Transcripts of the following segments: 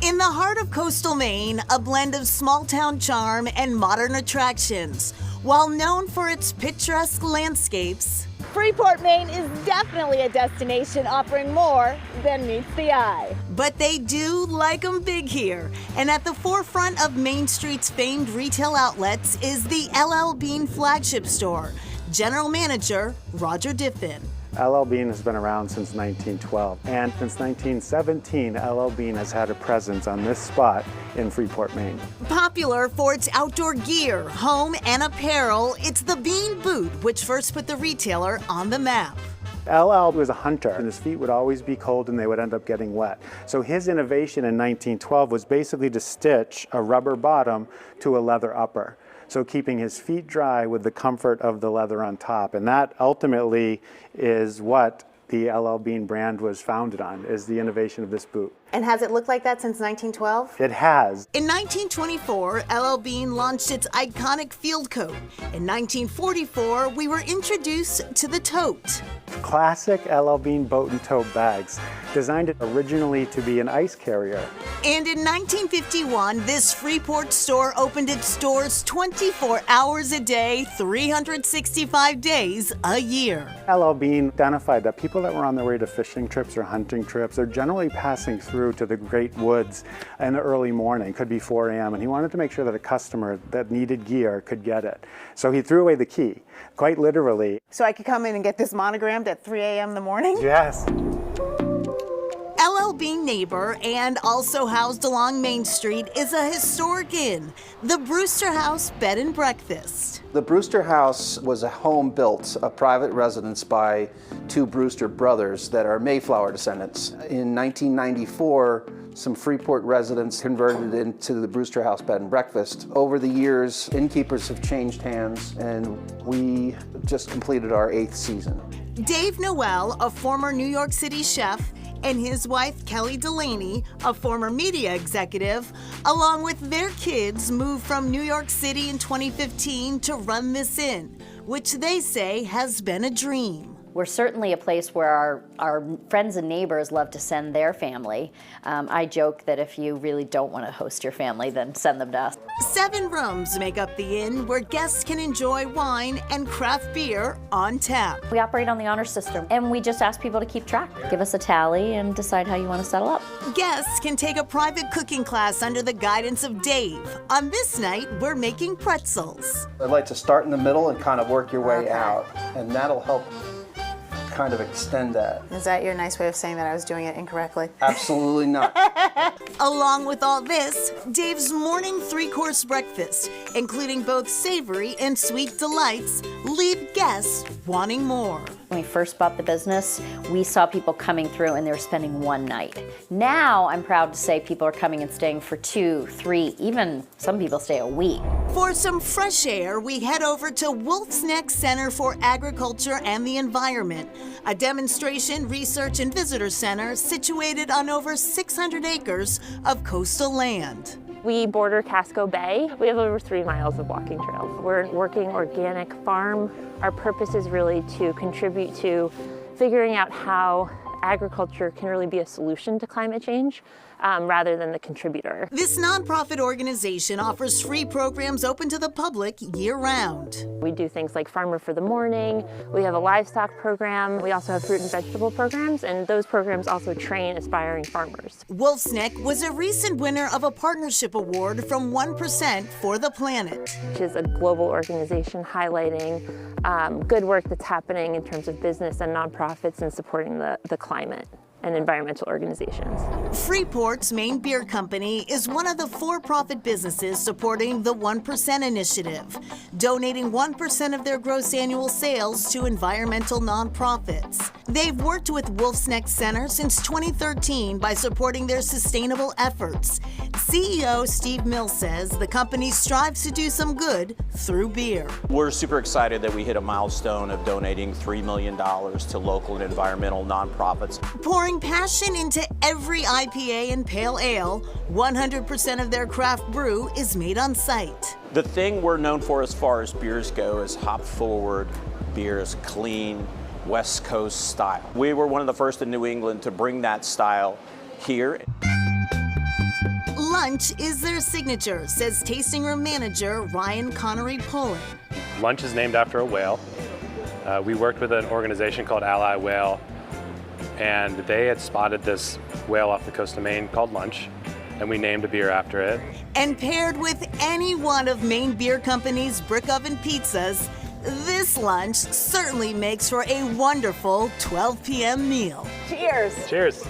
In the heart of coastal Maine, a blend of small-town charm and modern attractions. While known for its picturesque landscapes, Freeport, Maine is definitely a destination offering more than meets the eye. but they do like 'em big here. And at the forefront of Main Street's famed retail outlets is the LL Bean flagship store. General Manager Roger Diffin. LL Bean has been around since 1912, and since 1917, LL Bean has had a presence on this spot in Freeport, Maine. Popular for its outdoor gear, home, and apparel, it's the Bean Boot which first put the retailer on the map. LL was a hunter, and his feet would always be cold and they would end up getting wet. So his innovation in 1912 was basically to stitch a rubber bottom to a leather upper. So keeping his feet dry with the comfort of the leather on top. And that ultimately is what the LL Bean brand was founded on, is the innovation of this boot. And has it looked like that since 1912? It has. In 1924, LL Bean launched its iconic field coat. In 1944, we were introduced to the tote. Classic LL Bean boat and tote bags, designed originally to be an ice carrier. And in 1951, this Freeport store opened its doors 24 hours a day, 365 days a year. LL Bean identified that people that were on their way to fishing trips or hunting trips are generally passing through to the great woods in the early morning, could be 4 a.m., and he wanted to make sure that a customer that needed gear could get it. So he threw away the key, quite literally. So I could come in and get this monogrammed at 3 a.m. in the morning? Yes. LL Bean neighbor and also housed along Main Street is a historic inn, the Brewster House Bed and Breakfast. The Brewster House was a home built, a private residence by two Brewster brothers that are Mayflower descendants. In 1994, some Freeport residents converted it into the Brewster House Bed and Breakfast. Over the years, innkeepers have changed hands, and we just completed our 8th season. Dave Noel, a former New York City chef, and his wife, Kelly Delaney, a former media executive, along with their kids, moved from New York City in 2015 to run this inn, which they say has been a dream. We're certainly a place where our friends and neighbors love to send their family. I joke that if you really don't want to host your family, then send them to us. 7 rooms make up the inn where guests can enjoy wine and craft beer on tap. We operate on the honor system, and we just ask people to keep track. Give us a tally and decide how you want to settle up. Guests can take a private cooking class under the guidance of Dave. On this night, we're making pretzels. I'd like to start in the middle and kind of work your way out, and that'll help kind of extend that. Is that your nice way of saying that I was doing it incorrectly? Absolutely not. Along with all this, Dave's morning 3-course breakfast, including both savory and sweet delights, leave guests wanting more. When we first bought the business, we saw people coming through and they were spending one night. Now, I'm proud to say people are coming and staying for 2, 3, even some people stay a week. For some fresh air, we head over to Wolf's Neck Center for Agriculture and the Environment, a demonstration, research, and visitor center situated on over 600 acres of coastal land. We border Casco Bay. We have over 3 miles of walking trails. We're a working organic farm. Our purpose is really to contribute to figuring out how agriculture can really be a solution to climate change rather than the contributor. This nonprofit organization offers free programs open to the public year-round. We do things like Farmer for the Morning. We have a livestock program. We also have fruit and vegetable programs, and those programs also train aspiring farmers. Wolf's Neck was a recent winner of a partnership award from 1% for the Planet, which is a global organization highlighting good work that's happening in terms of business and nonprofits and supporting the climate and environmental organizations. Freeport's Maine Beer Company is one of the for-profit businesses supporting the 1% initiative, donating 1% of their gross annual sales to environmental nonprofits. They've worked with Wolf's Neck Center since 2013 by supporting their sustainable efforts. CEO Steve Mills says the company strives to do some good through beer. We're super excited that we hit a milestone of donating $3 million to local and environmental nonprofits. Pouring passion into every IPA and pale ale, 100% of their craft brew is made on site. The thing we're known for as far as beers go is hop-forward beers, clean, West Coast style. We were one of the first in New England to bring that style here. Lunch is their signature, says tasting room manager Ryan Connery Pullen. Lunch is named after a whale. We worked with an organization called Ally Whale, and they had spotted this whale off the coast of Maine called Lunch, and we named a beer after it. And paired with any one of Maine Beer Company's brick oven pizzas, this lunch certainly makes for a wonderful 12 p.m. meal. Cheers Cheers.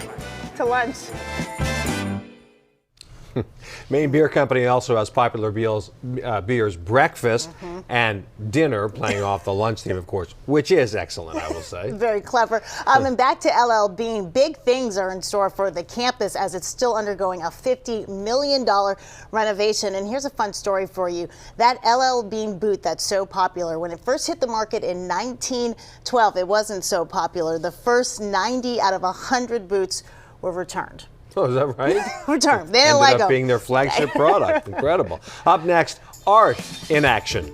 to lunch. Maine Beer Company also has popular beers breakfast and dinner, playing off the lunch theme, of course, which is excellent, I will say. Very clever. And back to LL Bean, big things are in store for the campus as it's still undergoing a $50 million renovation. And here's a fun story for you. That LL Bean boot that's so popular, when it first hit the market in 1912, it wasn't so popular. The first 90 out of 100 boots were returned. Oh, is that right? Returned. They didn't Ended like up them. being their flagship product. Incredible. Up next, art in action.